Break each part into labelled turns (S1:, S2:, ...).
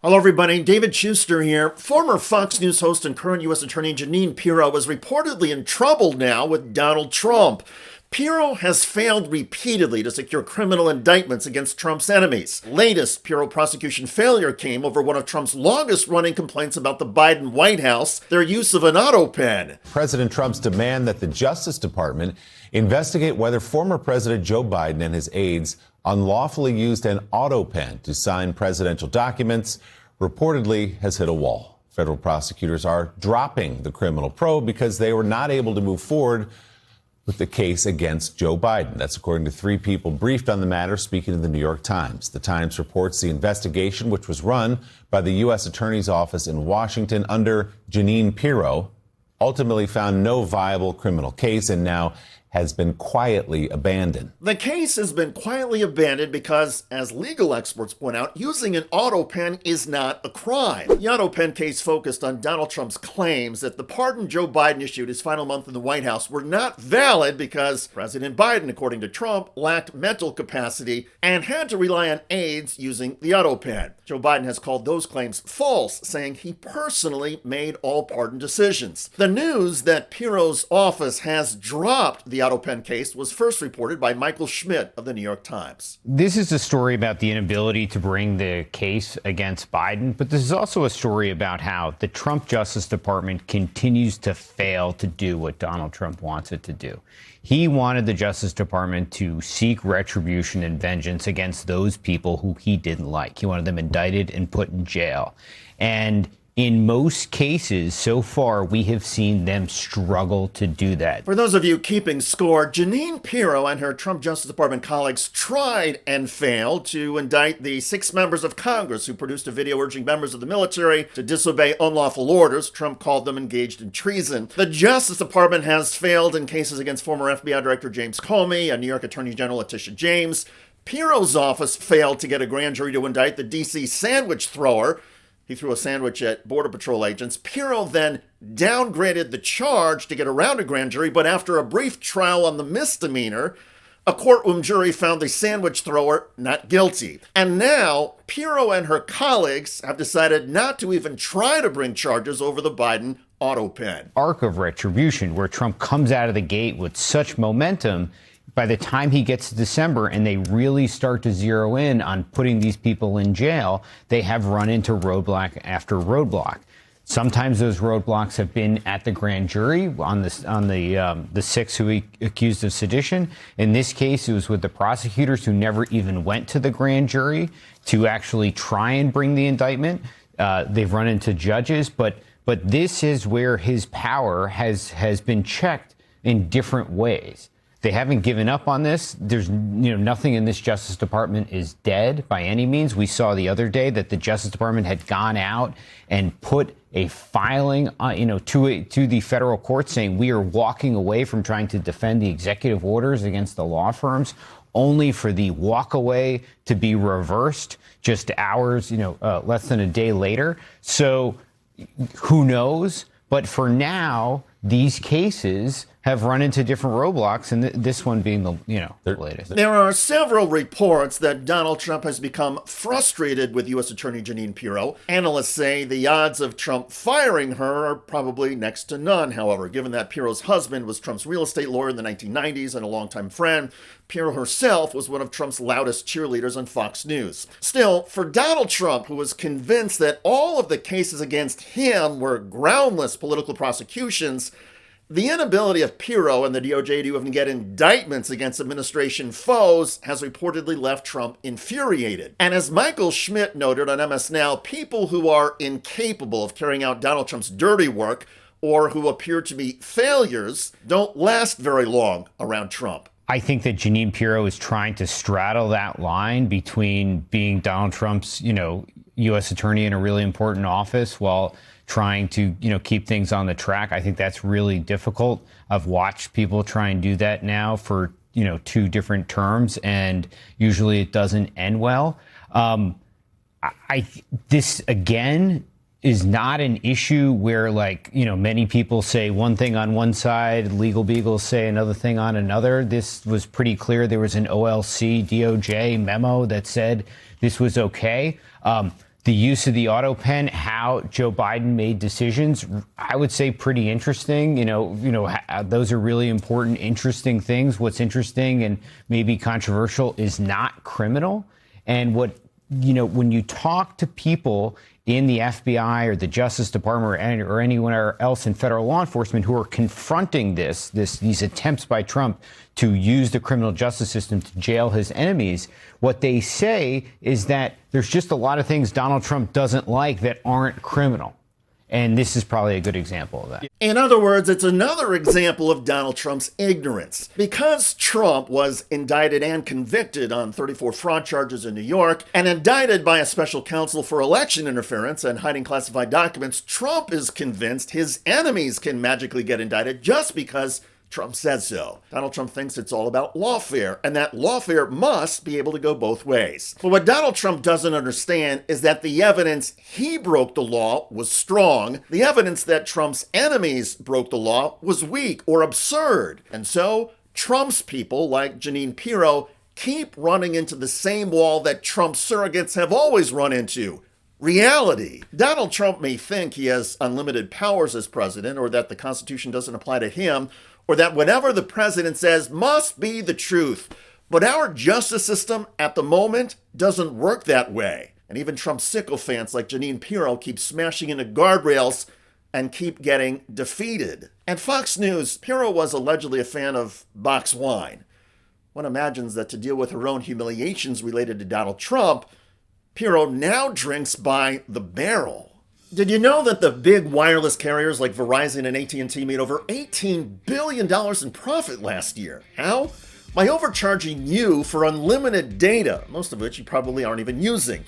S1: Hello, everybody. David Shuster here. Former Fox News host and current U.S. Attorney Jeanine Pirro is reportedly in trouble now with Donald Trump. Pirro has failed repeatedly to secure criminal indictments against Trump's enemies. Latest Pirro prosecution failure came over one of Trump's longest-running complaints about the Biden White House, their use of an Autopen.
S2: President Trump's demand that the Justice Department investigate whether former President Joe Biden and his aides unlawfully used an Autopen to sign presidential documents reportedly has hit a wall. Federal prosecutors are dropping the criminal probe because they were not able to move forward with the case against Joe Biden. That's according to three people briefed on the matter speaking to the New York Times. The Times reports the investigation, which was run by the U.S. Attorney's Office in Washington under Jeanine Pirro, ultimately found no viable criminal case and now has been quietly abandoned.
S1: The case has been quietly abandoned because, as legal experts point out, using an Autopen is not a crime. The Autopen case focused on Donald Trump's claims that the pardon Joe Biden issued his final month in the White House were not valid because President Biden, according to Trump, lacked mental capacity and had to rely on aides using the Autopen. Joe Biden has called those claims false, saying he personally made all pardon decisions. The news that Pirro's office has dropped the Autopen case was first reported by Michael Schmidt of the New York Times.
S3: This is a story about the inability to bring the case against Biden, but this is also a story about how the Trump Justice Department continues to fail to do what Donald Trump wants it to do. He wanted the Justice Department to seek retribution and vengeance against those people who he didn't like. He wanted them indicted and put in jail. And in most cases, so far, we have seen them struggle to do that.
S1: For those of you keeping score, Jeanine Pirro and her Trump Justice Department colleagues tried and failed to indict the 6 members of Congress who produced a video urging members of the military to disobey unlawful orders. Trump called them engaged in treason. The Justice Department has failed in cases against former FBI Director James Comey and New York Attorney General Letitia James. Pirro's office failed to get a grand jury to indict the D.C. sandwich thrower. He threw a sandwich at Border Patrol agents. Pirro then downgraded the charge to get around a grand jury, but after a brief trial on the misdemeanor, a courtroom jury found the sandwich thrower not guilty. And now, Pirro and her colleagues have decided not to even try to bring charges over the Biden Autopen.
S3: Arc of retribution, where Trump comes out of the gate with such momentum, by the time he gets to December and they really start to zero in on putting these people in jail, they have run into roadblock after roadblock. Sometimes those roadblocks have been at the grand jury on the 6 who he accused of sedition. In this case, it was with the prosecutors who never even went to the grand jury to actually try and bring the indictment. They've run into judges, but this is where his power has been checked in different ways. They haven't given up on this. There's nothing in this Justice Department is dead by any means. We saw the other day that the Justice Department had gone out and put a filing to the federal court saying we are walking away from trying to defend the executive orders against the law firms, only for the walk away to be reversed just hours, less than a day later. So who knows? But for now, these cases have run into different roadblocks, and this one being the latest.
S1: There are several reports that Donald Trump has become frustrated with U.S. Attorney Jeanine Pirro. Analysts say the odds of Trump firing her are probably next to none, however, given that Pirro's husband was Trump's real estate lawyer in the 1990s and a longtime friend. Pirro herself was one of Trump's loudest cheerleaders on Fox News. Still, for Donald Trump, who was convinced that all of the cases against him were groundless political prosecutions, the inability of Pirro and the DOJ to even get indictments against administration foes has reportedly left Trump infuriated. And as Michael Schmidt noted on MS Now, people who are incapable of carrying out Donald Trump's dirty work or who appear to be failures don't last very long around Trump.
S3: I think that Jeanine Pirro is trying to straddle that line between being Donald Trump's, U.S. attorney in a really important office while trying to, keep things on the track. I think that's really difficult. I've watched people try and do that now for, 2 different terms, and usually it doesn't end well. This, again, is not an issue where, many people say one thing on one side, legal beagles say another thing on another. This was pretty clear. There was an OLC DOJ memo that said this was okay. The use of the Autopen, how Joe Biden made decisions, I would say pretty interesting. Those are really important, interesting things. What's interesting and maybe controversial is not criminal. And when you talk to people in the FBI or the Justice Department or anyone else in federal law enforcement who are confronting these attempts by Trump to use the criminal justice system to jail his enemies, what they say is that there's just a lot of things Donald Trump doesn't like that aren't criminal. And this is probably a good example of that.
S1: In other words, it's another example of Donald Trump's ignorance. Because Trump was indicted and convicted on 34 fraud charges in New York and indicted by a special counsel for election interference and hiding classified documents, Trump is convinced his enemies can magically get indicted just because Trump says so. Donald Trump thinks it's all about lawfare, and that lawfare must be able to go both ways. But what Donald Trump doesn't understand is that the evidence he broke the law was strong. The evidence that Trump's enemies broke the law was weak or absurd. And so, Trump's people, like Jeanine Pirro, keep running into the same wall that Trump's surrogates have always run into. Reality. Donald Trump may think he has unlimited powers as president, or that the Constitution doesn't apply to him, or that whatever the president says must be the truth. But our justice system at the moment doesn't work that way. And even Trump sycophants like Jeanine Pirro keep smashing into guardrails and keep getting defeated. At Fox News, Pirro was allegedly a fan of box wine. One imagines that to deal with her own humiliations related to Donald Trump, Pirro now drinks by the barrel. Did you know that the big wireless carriers like Verizon and AT&T made over $18 billion in profit last year? How? By overcharging you for unlimited data, most of which you probably aren't even using.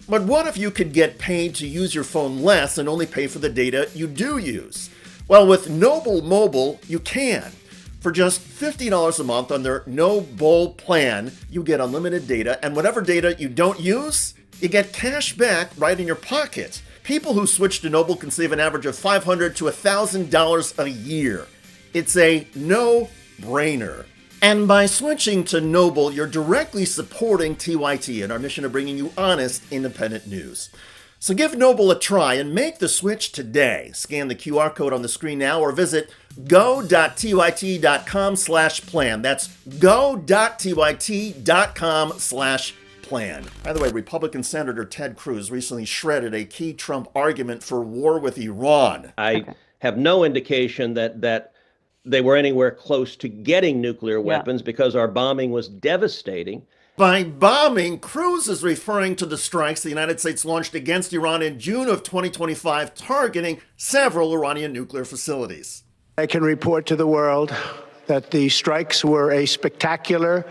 S1: But what if you could get paid to use your phone less and only pay for the data you do use? Well, with Noble Mobile, you can. For just $50 a month on their No Bull plan, you get unlimited data, and whatever data you don't use, you get cash back right in your pocket. People who switch to Noble can save an average of $500 to $1,000 a year. It's a no-brainer. And by switching to Noble, you're directly supporting TYT and our mission of bringing you honest, independent news. So give Noble a try and make the switch today. Scan the QR code on the screen now or visit go.tyt.com/plan. That's go.tyt.com/plan. By the way, Republican Senator Ted Cruz recently shredded a key Trump argument for war with Iran.
S4: I have no indication that they were anywhere close to getting nuclear weapons because our bombing was devastating.
S1: By bombing, Cruz is referring to the strikes the United States launched against Iran in June of 2025, targeting several Iranian nuclear facilities.
S5: I can report to the world that the strikes were a spectacular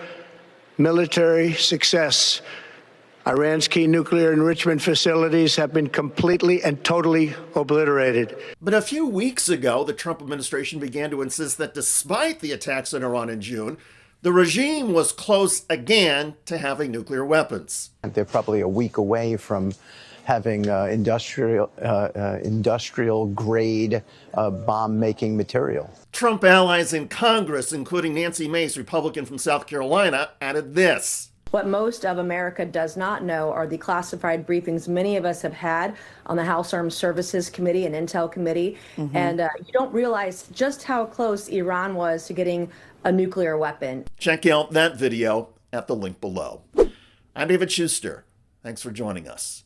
S5: military success. Iran's key nuclear enrichment facilities have been completely and totally obliterated.
S1: But a few weeks ago, the Trump administration began to insist that despite the attacks on Iran in June, the regime was close again to having nuclear weapons.
S6: They're probably a week away from having industrial grade bomb-making material.
S1: Trump allies in Congress, including Nancy Mace, Republican from South Carolina, added this.
S7: What most of America does not know are the classified briefings many of us have had on the House Armed Services Committee and Intel Committee. And you don't realize just how close Iran was to getting a nuclear weapon.
S1: Check out that video at the link below. I'm David Shuster. Thanks for joining us.